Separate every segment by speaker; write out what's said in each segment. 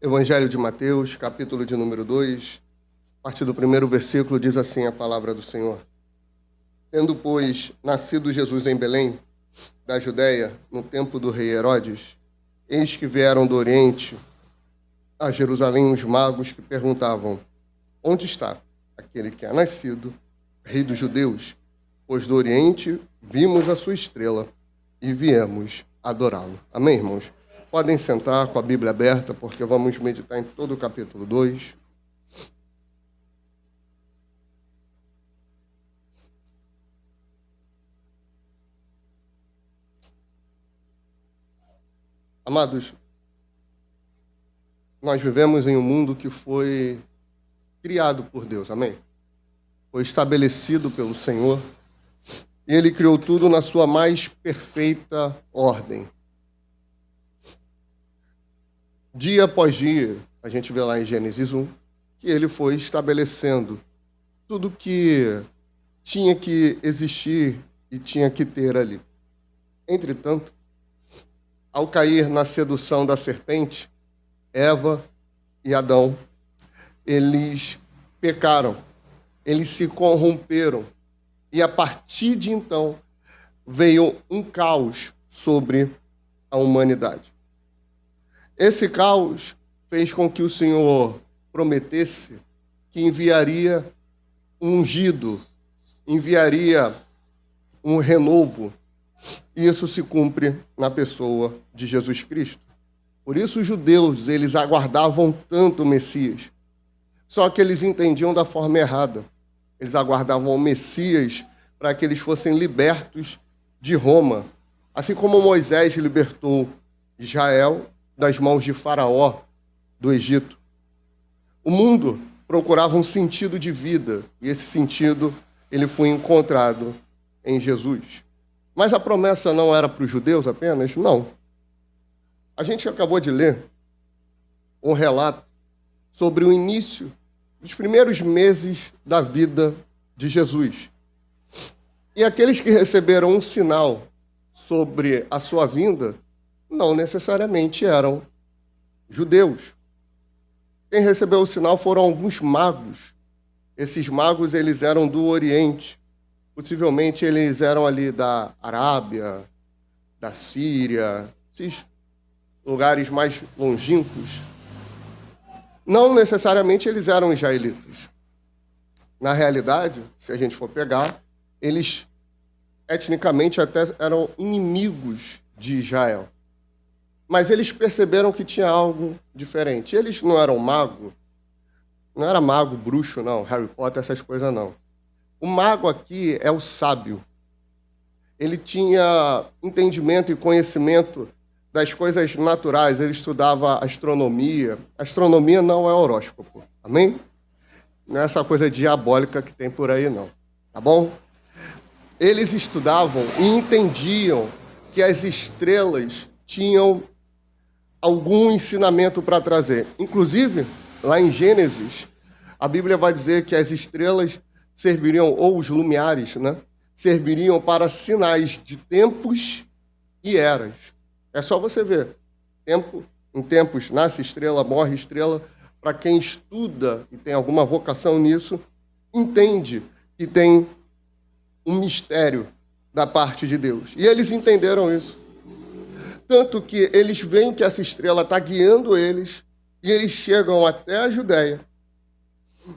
Speaker 1: Evangelho de Mateus, capítulo de número 2, a partir do primeiro versículo, diz assim a palavra do Senhor. Tendo, pois, nascido Jesus em Belém, da Judéia, no tempo do rei Herodes, eis que vieram do Oriente a Jerusalém os magos que perguntavam: onde está aquele que é nascido, rei dos judeus? Pois do Oriente vimos a sua estrela e viemos adorá-lo. Amém, irmãos? Podem sentar com a Bíblia aberta, porque vamos meditar em todo o capítulo 2. Amados, nós vivemos em um mundo que foi criado por Deus, amém? Foi estabelecido pelo Senhor e Ele criou tudo na sua mais perfeita ordem. Dia após dia, a gente vê lá em Gênesis 1, que Ele foi estabelecendo tudo que tinha que existir e tinha que ter ali. Entretanto, ao cair na sedução da serpente, Eva e Adão, eles pecaram, eles se corromperam, e a partir de então veio um caos sobre a humanidade. Esse caos fez com que o Senhor prometesse que enviaria um ungido, enviaria um renovo, e isso se cumpre na pessoa de Jesus Cristo. Por isso os judeus, eles aguardavam tanto o Messias, só que eles entendiam da forma errada. Eles aguardavam o Messias para que eles fossem libertos de Roma, assim como Moisés libertou Israel das mãos de Faraó do Egito. O mundo procurava um sentido de vida, e esse sentido ele foi encontrado em Jesus. Mas a promessa não era para os judeus apenas? Não. A gente acabou de ler um relato sobre o início dos primeiros meses da vida de Jesus. E aqueles que receberam um sinal sobre a sua vinda não necessariamente eram judeus. Quem recebeu o sinal foram alguns magos. Esses magos, eles eram do Oriente. Possivelmente eles eram ali da Arábia, da Síria, esses lugares mais longínquos. Não necessariamente eles eram israelitas. Na realidade, se a gente for pegar, eles etnicamente até eram inimigos de Israel. Mas eles perceberam que tinha algo diferente. Eles não eram mago, não era mago, bruxo, não, Harry Potter, essas coisas não. O mago aqui é o sábio. Ele tinha entendimento e conhecimento das coisas naturais, ele estudava astronomia. Astronomia não é horóscopo, amém? Não é essa coisa diabólica que tem por aí, não, tá bom? Eles estudavam e entendiam que as estrelas tinham algum ensinamento para trazer. Inclusive, lá em Gênesis, a Bíblia vai dizer que as estrelas serviriam, ou os lumiares, né? Serviriam para sinais de tempos e eras. É só você ver. Em tempos nasce estrela, morre estrela. Para quem estuda e tem alguma vocação nisso, entende que tem um mistério da parte de Deus. E eles entenderam isso. Tanto que eles veem que essa estrela está guiando eles, e eles chegam até a Judéia.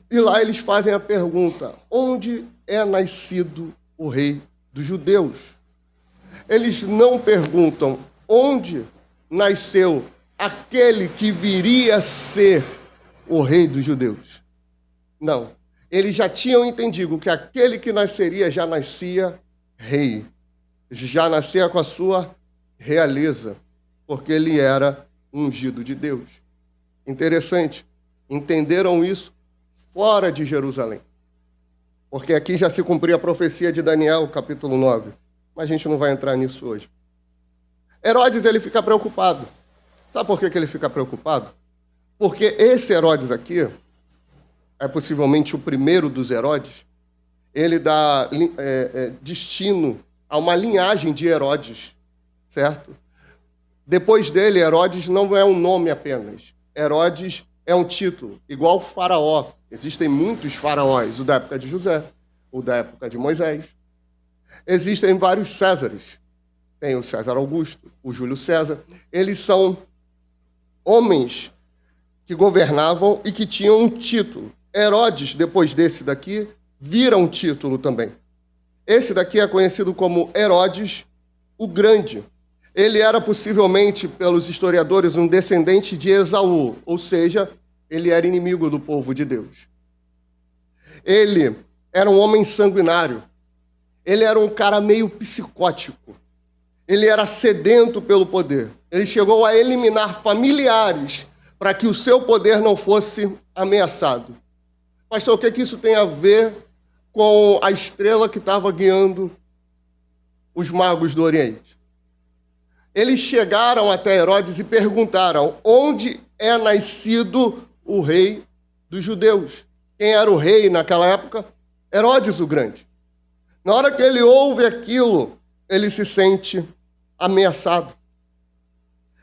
Speaker 1: E lá eles fazem a pergunta: onde é nascido o rei dos judeus? Eles não perguntam onde nasceu aquele que viria a ser o rei dos judeus. Não. Eles já tinham entendido que aquele que nasceria já nascia rei. Já nascia com a sua realeza, porque ele era ungido de Deus. Interessante. Entenderam isso fora de Jerusalém. Porque aqui já se cumpria a profecia de Daniel, capítulo 9. Mas a gente não vai entrar nisso hoje. Herodes, ele fica preocupado. Sabe por que ele fica preocupado? Porque esse Herodes aqui, é possivelmente o primeiro dos Herodes, ele dá destino a uma linhagem de Herodes, certo? Depois dele, Herodes não é um nome apenas. Herodes é um título, igual faraó. Existem muitos faraós, o da época de José, o da época de Moisés. Existem vários Césares. Tem o César Augusto, o Júlio César. Eles são homens que governavam e que tinham um título. Herodes, depois desse daqui, vira um título também. Esse daqui é conhecido como Herodes o Grande. Ele era possivelmente, pelos historiadores, um descendente de Esaú, ou seja, ele era inimigo do povo de Deus. Ele era um homem sanguinário. Ele era um cara meio psicótico. Ele era sedento pelo poder. Ele chegou a eliminar familiares para que o seu poder não fosse ameaçado. Pastor, o que isso tem a ver com a estrela que estava guiando os magos do Oriente? Eles chegaram até Herodes e perguntaram: onde é nascido o rei dos judeus? Quem era o rei naquela época? Herodes o Grande. Na hora que ele ouve aquilo, ele se sente ameaçado.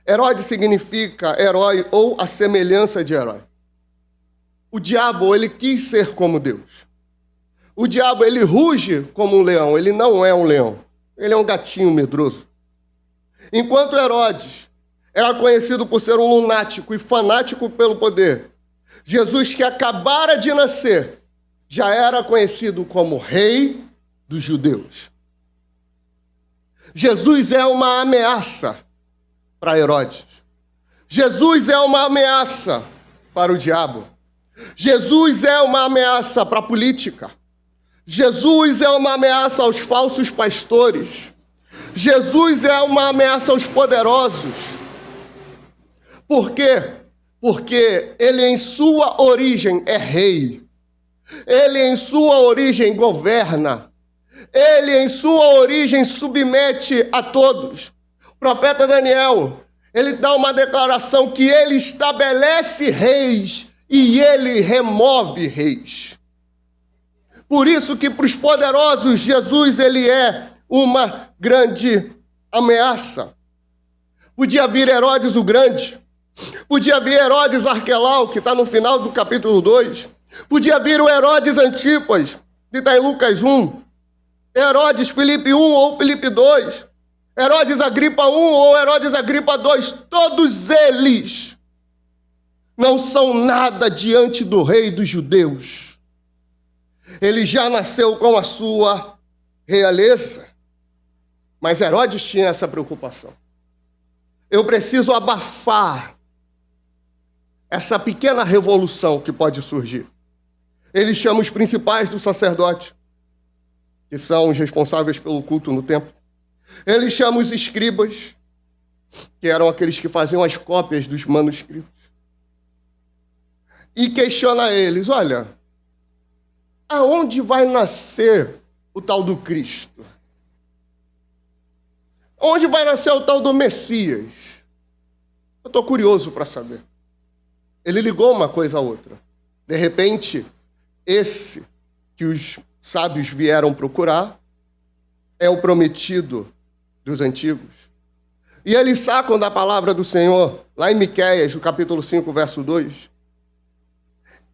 Speaker 1: Herodes significa herói ou a semelhança de herói. O diabo, ele quis ser como Deus. O diabo, ele ruge como um leão. Ele não é um leão. Ele é um gatinho medroso. Enquanto Herodes era conhecido por ser um lunático e fanático pelo poder, Jesus, que acabara de nascer, já era conhecido como rei dos judeus. Jesus é uma ameaça para Herodes. Jesus é uma ameaça para o diabo. Jesus é uma ameaça para a política. Jesus é uma ameaça aos falsos pastores. Jesus é uma ameaça aos poderosos. Por quê? Porque ele em sua origem é rei. Ele em sua origem governa. Ele em sua origem submete a todos. O profeta Daniel, ele dá uma declaração que ele estabelece reis e ele remove reis. Por isso que para os poderosos, Jesus, ele é uma grande ameaça. Podia vir Herodes o Grande, podia vir Herodes Arquelau, que está no final do capítulo 2, podia vir o Herodes Antipas, que está em Lucas 1, Herodes Filipe 1 ou Filipe 2, Herodes Agripa 1 ou Herodes Agripa 2, todos eles não são nada diante do rei dos judeus. Ele já nasceu com a sua realeza. Mas Herodes tinha essa preocupação. Eu preciso abafar essa pequena revolução que pode surgir. Ele chama os principais do sacerdote, que são os responsáveis pelo culto no templo. Ele chama os escribas, que eram aqueles que faziam as cópias dos manuscritos. E questiona eles: olha, aonde vai nascer o tal do Cristo? Onde vai nascer o tal do Messias? Eu estou curioso para saber. Ele ligou uma coisa a outra. De repente, esse que os sábios vieram procurar é o prometido dos antigos. E eles sacam da palavra do Senhor, lá em Miqueias, no capítulo 5, verso 2,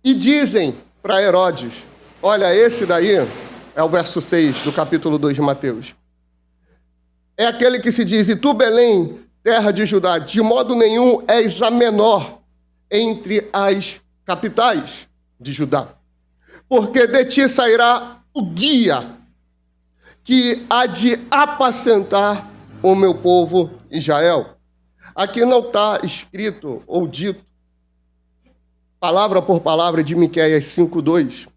Speaker 1: e dizem para Herodes: olha, esse daí é o verso 6 do capítulo 2 de Mateus. É aquele que se diz: e tu, Belém, terra de Judá, de modo nenhum és a menor entre as capitais de Judá, porque de ti sairá o guia que há de apacentar o meu povo Israel. Aqui não está escrito ou dito, palavra por palavra, de Miqueias 5:2.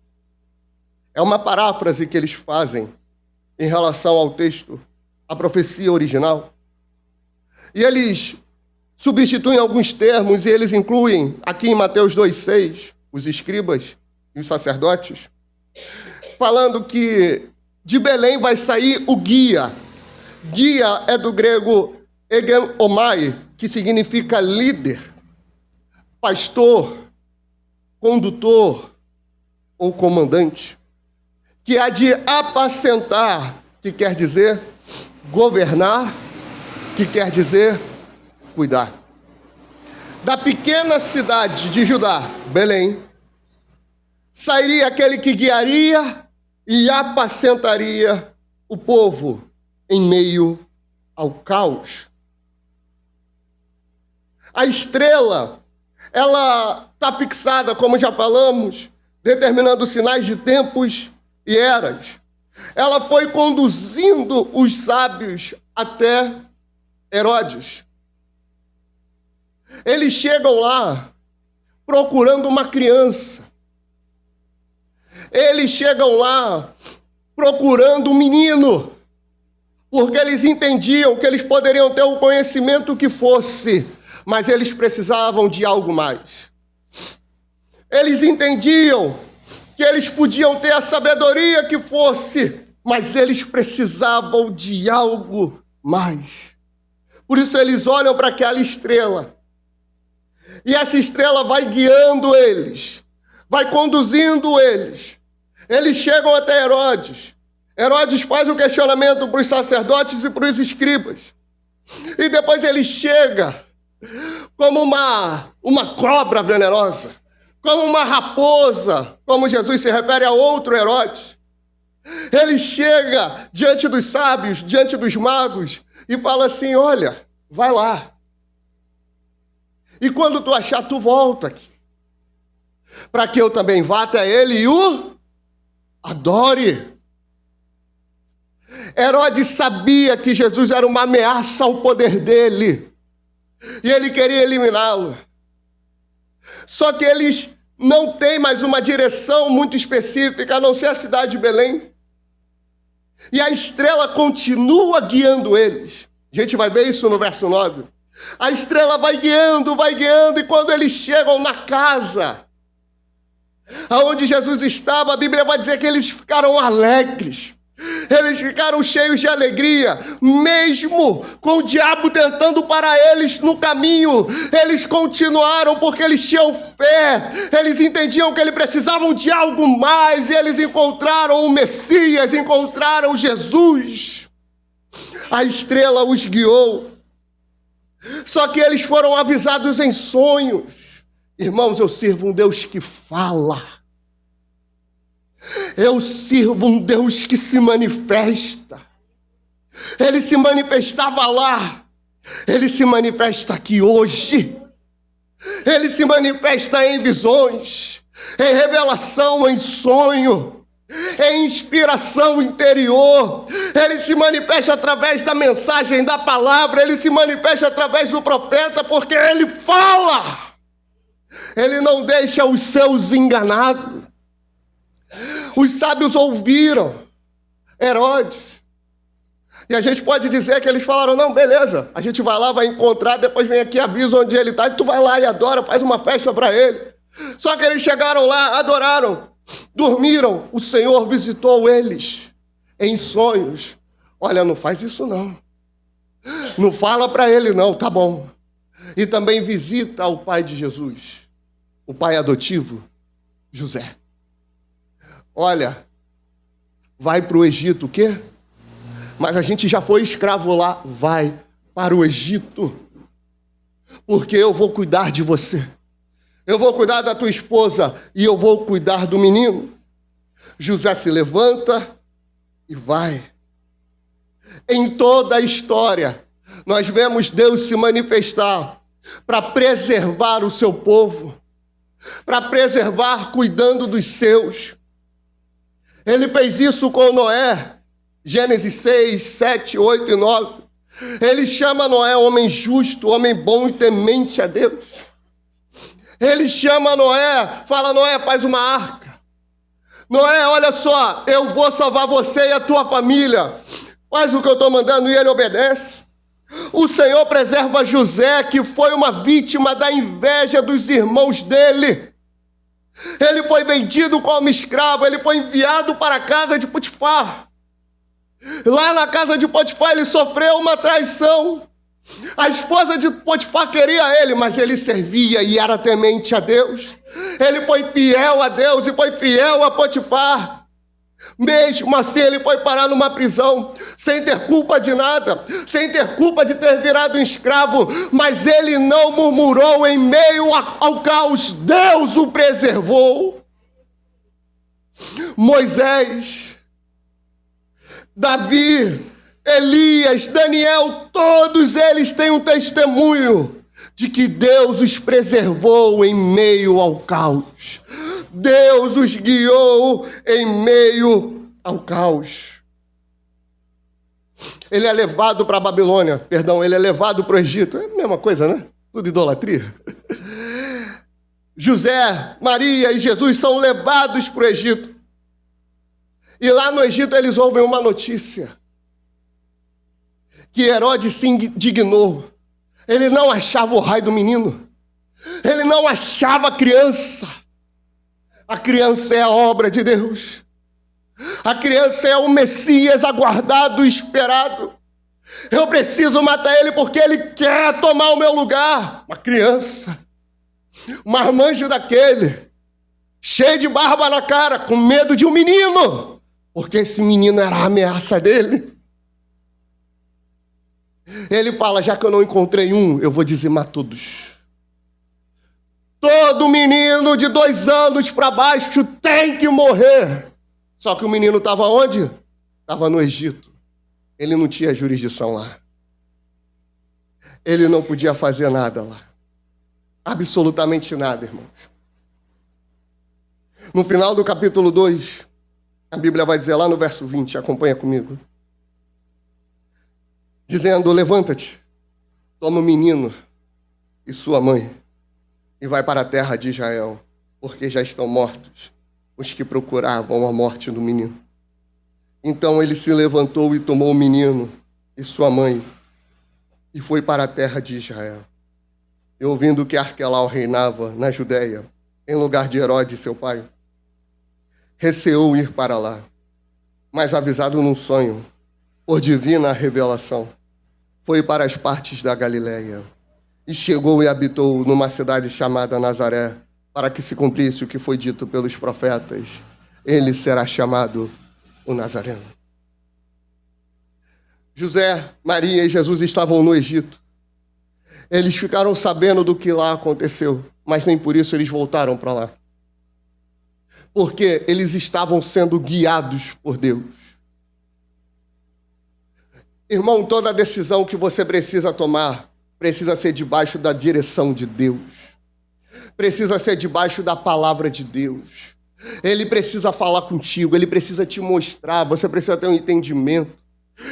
Speaker 1: É uma paráfrase que eles fazem em relação ao texto, a profecia original. E eles substituem alguns termos e eles incluem, aqui em Mateus 2:6, os escribas e os sacerdotes, falando que de Belém vai sair o guia. Guia é do grego egeomai, que significa líder, pastor, condutor ou comandante, que há de apacentar, que quer dizer governar, que quer dizer cuidar. da pequena cidade de Judá, Belém, sairia aquele que guiaria e apacentaria o povo em meio ao caos. A estrela, ela está fixada, como já falamos, determinando sinais de tempos e eras. Ela foi conduzindo os sábios até Herodes. Eles chegam lá procurando uma criança. Eles chegam lá procurando um menino, porque eles entendiam que eles poderiam ter o conhecimento que fosse, mas eles precisavam de algo mais. Eles entendiam que eles podiam ter a sabedoria que fosse, mas eles precisavam de algo mais. Por isso eles olham para aquela estrela. E essa estrela vai guiando eles, vai conduzindo eles. Eles chegam até Herodes. Herodes faz o questionamento para os sacerdotes e para os escribas. E depois ele chega como uma cobra venenosa, como uma raposa, como Jesus se refere a outro Herodes. Ele chega diante dos sábios, diante dos magos, e fala assim: olha, vai lá. E quando tu achar, tu volta aqui, para que eu também vá até ele e o adore. Herodes sabia que Jesus era uma ameaça ao poder dele, e ele queria eliminá-lo. Só que eles não têm mais uma direção muito específica, a não ser a cidade de Belém. E a estrela continua guiando eles. A gente vai ver isso no verso 9. A estrela vai guiando, e quando eles chegam na casa aonde Jesus estava, a Bíblia vai dizer que eles ficaram alegres. Eles ficaram cheios de alegria, mesmo com o diabo tentando parar eles no caminho. Eles continuaram porque eles tinham fé. Eles entendiam que eles precisavam de algo mais, e eles encontraram o Messias, encontraram Jesus. A estrela os guiou. Só que eles foram avisados em sonhos. Irmãos, eu sirvo um Deus que fala. Eu sirvo um Deus que se manifesta. Ele se manifestava lá. Ele se manifesta aqui hoje. Ele se manifesta em visões, em revelação, em sonho, em inspiração interior. Ele se manifesta através da mensagem da palavra. Ele se manifesta através do profeta, porque ele fala. Ele não deixa os seus enganados. Os sábios ouviram Herodes. E a gente pode dizer que eles falaram: não, beleza, a gente vai lá, vai encontrar, depois vem aqui, avisa onde ele está, e tu vai lá e adora, faz uma festa para ele. Só que eles chegaram lá, adoraram, dormiram. O Senhor visitou eles em sonhos. Olha, não faz isso não. Não fala para ele não, tá bom. E também visita o pai de Jesus, o pai adotivo, José. Olha, vai para o Egito, o quê? Mas a gente já foi escravo lá. Vai para o Egito, porque eu vou cuidar de você. Eu vou cuidar da tua esposa e eu vou cuidar do menino. José se levanta e vai. Em toda a história, nós vemos Deus se manifestar para preservar o seu povo, para preservar cuidando dos seus. Ele fez isso com Noé, Gênesis 6, 7, 8 e 9. Ele chama Noé homem justo, homem bom e temente a Deus. Ele chama Noé, fala: Noé, faz uma arca. Noé, olha só, eu vou salvar você e a tua família. Faz o que eu estou mandando, e ele obedece. O Senhor preserva José, que foi uma vítima da inveja dos irmãos dele. Ele foi vendido como escravo, ele foi enviado para a casa de Potifar. Lá na casa de Potifar ele sofreu uma traição. A esposa de Potifar queria ele, mas ele servia e era temente a Deus. Ele foi fiel a Deus e foi fiel a Potifar. Mesmo assim, ele foi parar numa prisão, sem ter culpa de nada, sem ter culpa de ter virado um escravo, mas ele não murmurou em meio ao caos. Deus o preservou. Moisés, Davi, Elias, Daniel, todos eles têm um testemunho de que Deus os preservou em meio ao caos. Deus os guiou em meio ao caos. Ele é levado para a Babilônia, ele é levado para o Egito. É a mesma coisa, né? Tudo idolatria. José, Maria e Jesus são levados para o Egito. E lá no Egito eles ouvem uma notícia. Que Herodes se indignou. Ele não achava o raio do menino. Ele não achava a criança. A criança é a obra de Deus. A criança é o Messias aguardado e esperado. Eu preciso matar ele porque ele quer tomar o meu lugar. Uma criança. Um marmanjo daquele. Cheio de barba na cara, com medo de um menino. Porque esse menino era a ameaça dele. Ele fala, já que eu não encontrei um, eu vou dizimar todos. Todo menino de 2 anos para baixo tem que morrer. Só que o menino estava onde? Estava no Egito. Ele não tinha jurisdição lá. Ele não podia fazer nada lá. Absolutamente nada, irmãos. No final do capítulo 2, a Bíblia vai dizer lá no verso 20, acompanha comigo. Dizendo, levanta-te, toma o menino e sua mãe e vai para a terra de Israel, porque já estão mortos os que procuravam a morte do menino. Então ele se levantou e tomou o menino e sua mãe e foi para a terra de Israel. E ouvindo que Arquelau reinava na Judéia, em lugar de Herodes, seu pai, receou ir para lá, mas avisado num sonho, por divina revelação, foi para as partes da Galileia e chegou e habitou numa cidade chamada Nazaré, para que se cumprisse o que foi dito pelos profetas. Ele será chamado o Nazareno. José, Maria e Jesus estavam no Egito. Eles ficaram sabendo do que lá aconteceu, mas nem por isso eles voltaram para lá. Porque eles estavam sendo guiados por Deus. Irmão, toda decisão que você precisa tomar precisa ser debaixo da direção de Deus. Precisa ser debaixo da palavra de Deus. Ele precisa falar contigo, ele precisa te mostrar, você precisa ter um entendimento.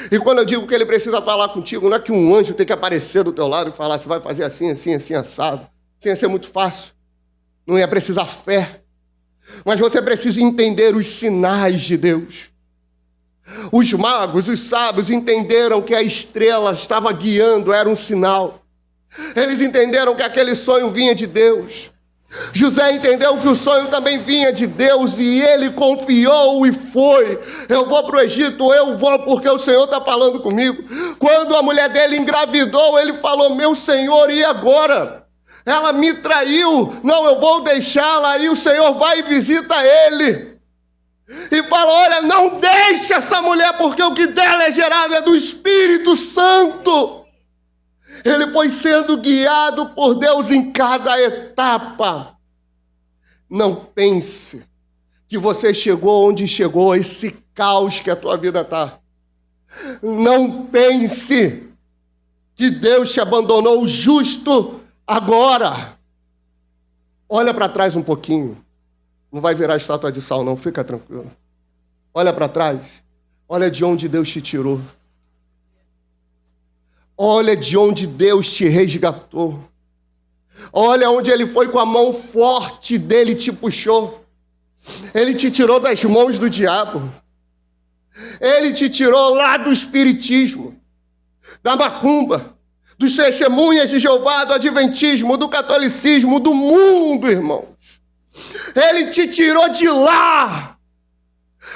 Speaker 1: E quando eu digo que ele precisa falar contigo, não é que um anjo tem que aparecer do teu lado e falar, você vai fazer assim, assim, assim, assado. Isso ia ser muito fácil. Não ia precisar fé. Mas você precisa entender os sinais de Deus. Os magos, os sábios entenderam que a estrela estava guiando, era um sinal. Eles entenderam que aquele sonho vinha de Deus. José entendeu que o sonho também vinha de Deus e ele confiou e foi. Eu vou para o Egito, eu vou porque o Senhor está falando comigo. Quando a mulher dele engravidou, ele falou, meu Senhor, e agora? Ela me traiu, não, eu vou deixá-la, e o Senhor vai e visita ele. E fala, olha, não deixe essa mulher, porque o que dela é gerado é do Espírito Santo. Ele foi sendo guiado por Deus em cada etapa. Não pense que você chegou onde chegou, esse caos que a tua vida está. Não pense que Deus te abandonou justo agora. Olha para trás um pouquinho. Não vai virar estátua de sal, não. Fica tranquilo. Olha para trás. Olha de onde Deus te tirou. Olha de onde Deus te resgatou. Olha onde Ele foi com a mão forte dele e te puxou. Ele te tirou das mãos do diabo. Ele te tirou lá do espiritismo, da macumba, dos testemunhas de Jeová, do adventismo, do catolicismo, do mundo, irmãos. Ele te tirou de lá,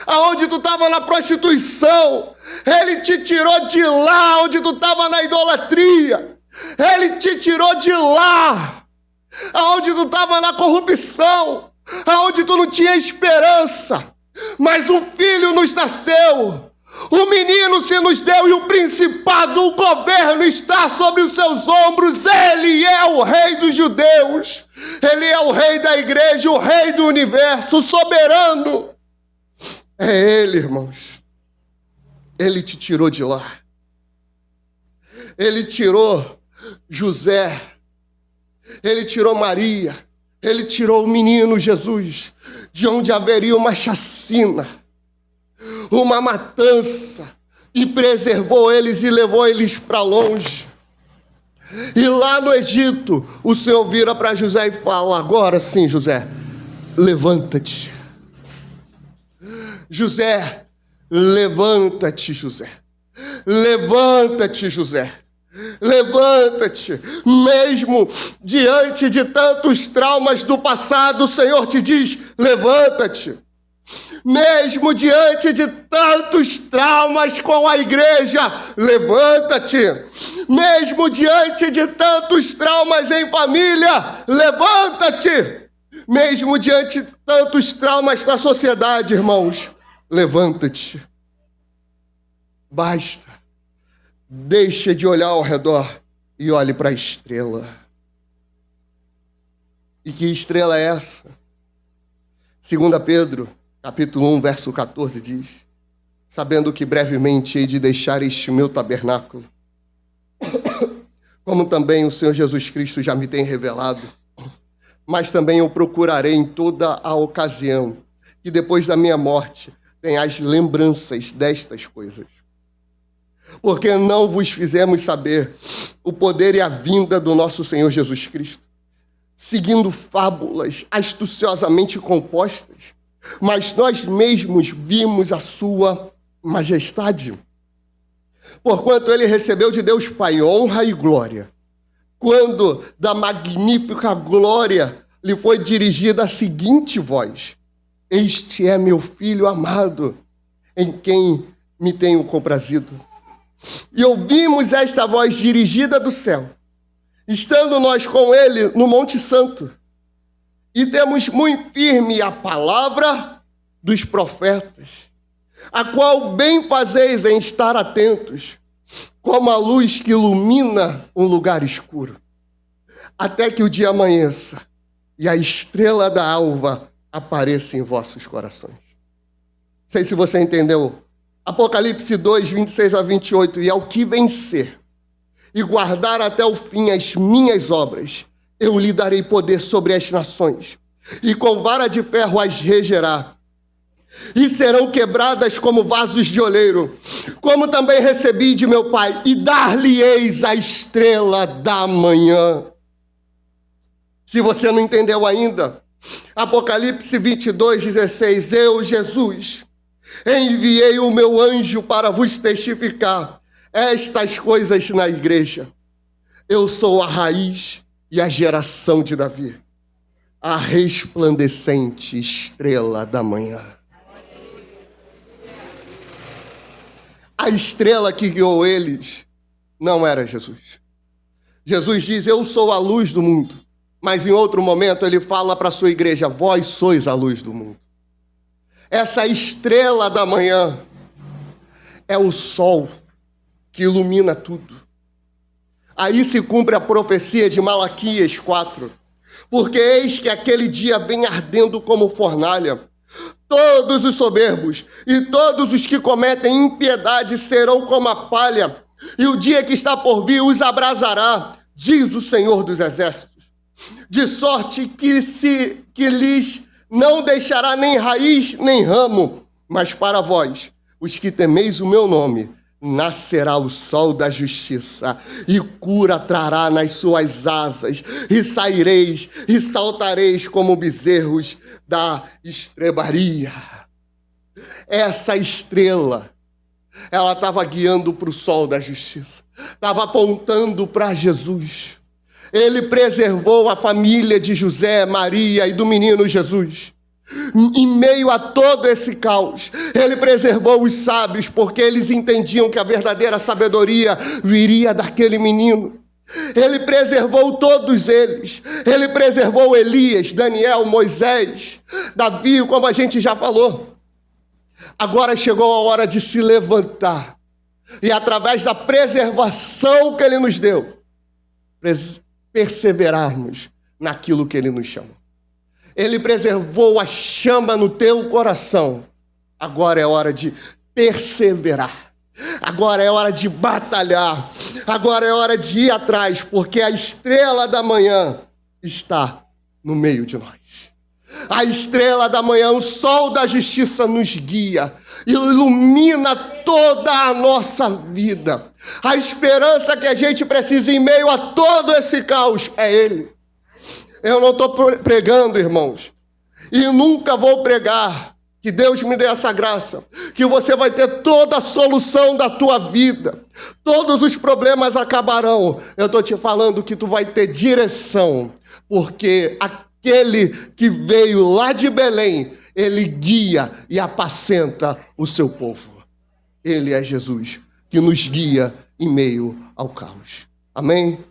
Speaker 1: aonde tu estava na prostituição. Ele te tirou de lá, onde tu estava na idolatria. Ele te tirou de lá, aonde tu estava na corrupção, aonde tu não tinha esperança. Mas um filho nos nasceu, o menino se nos deu e o principado, o governo está sobre os seus ombros. Ele é o rei dos judeus, ele é o rei da igreja, o rei do universo, o soberano. É ele, irmãos. Ele te tirou de lá. Ele tirou José, ele tirou Maria, ele tirou o menino Jesus, de onde haveria uma chacina, uma matança, e preservou eles e levou eles para longe. E lá no Egito, o Senhor vira para José e fala: agora sim, José, levanta-te. José, levanta-te, José. Levanta-te, José. Levanta-te. Mesmo diante de tantos traumas do passado, o Senhor te diz: levanta-te. Mesmo diante de tantos traumas com a igreja, levanta-te. Mesmo diante de tantos traumas em família, levanta-te. Mesmo diante de tantos traumas na sociedade, irmãos, levanta-te. Basta. Deixa de olhar ao redor e olhe para a estrela. E que estrela é essa? 2 Pedro, capítulo 1, verso 14 diz: sabendo que brevemente hei de deixar este meu tabernáculo, como também o Senhor Jesus Cristo já me tem revelado, mas também eu procurarei em toda a ocasião que depois da minha morte tenhais lembranças destas coisas. Porque não vos fizemos saber o poder e a vinda do nosso Senhor Jesus Cristo, seguindo fábulas astuciosamente compostas, mas nós mesmos vimos a sua majestade. Porquanto ele recebeu de Deus Pai honra e glória, quando da magnífica glória lhe foi dirigida a seguinte voz: este é meu Filho amado, em quem me tenho comprazido. E ouvimos esta voz dirigida do céu, estando nós com ele no Monte Santo, e temos muito firme a palavra dos profetas, a qual bem fazeis em estar atentos, como a luz que ilumina um lugar escuro, até que o dia amanheça e a estrela da alva apareça em vossos corações. Não sei se você entendeu. Apocalipse 2, 26 a 28, e ao que vencer e guardar até o fim as minhas obras, eu lhe darei poder sobre as nações, e com vara de ferro as regerá, e serão quebradas como vasos de oleiro, como também recebi de meu Pai, e dar-lhe-eis a estrela da manhã. Se você não entendeu ainda, Apocalipse 22, 16, eu, Jesus, enviei o meu anjo para vos testificar estas coisas na igreja. Eu sou a raiz e a geração de Davi, a resplandecente estrela da manhã. A estrela que guiou eles não era Jesus. Jesus diz: eu sou a luz do mundo. Mas em outro momento ele fala para a sua igreja: vós sois a luz do mundo. Essa estrela da manhã é o sol que ilumina tudo. Aí se cumpre a profecia de Malaquias 4. Porque eis que aquele dia vem ardendo como fornalha. Todos os soberbos e todos os que cometem impiedade serão como a palha. E o dia que está por vir os abrasará, diz o Senhor dos Exércitos. De sorte que lhes não deixará nem raiz nem ramo, mas para vós, os que temeis o meu nome, nascerá o sol da justiça, e cura trará nas suas asas, e saireis e saltareis como bezerros da estrebaria. Essa estrela, ela estava guiando para o sol da justiça, estava apontando para Jesus. Ele preservou a família de José, Maria e do menino Jesus. Em meio a todo esse caos, ele preservou os sábios, porque eles entendiam que a verdadeira sabedoria viria daquele menino. Ele preservou todos eles. Ele preservou Elias, Daniel, Moisés, Davi, como a gente já falou. Agora chegou a hora de se levantar. E através da preservação que Ele nos deu, perseverarmos naquilo que Ele nos chamou. Ele preservou a chama no teu coração. Agora é hora de perseverar. Agora é hora de batalhar. Agora é hora de ir atrás, porque a estrela da manhã está no meio de nós. A estrela da manhã, o sol da justiça nos guia, ilumina toda a nossa vida. A esperança que a gente precisa em meio a todo esse caos é Ele. Eu não estou pregando, irmãos, e nunca vou pregar, que Deus me dê essa graça, que você vai ter toda a solução da tua vida, todos os problemas acabarão. Eu estou te falando que tu vai ter direção, porque aquele que veio lá de Belém, ele guia e apacenta o seu povo. Ele é Jesus, que nos guia em meio ao caos. Amém?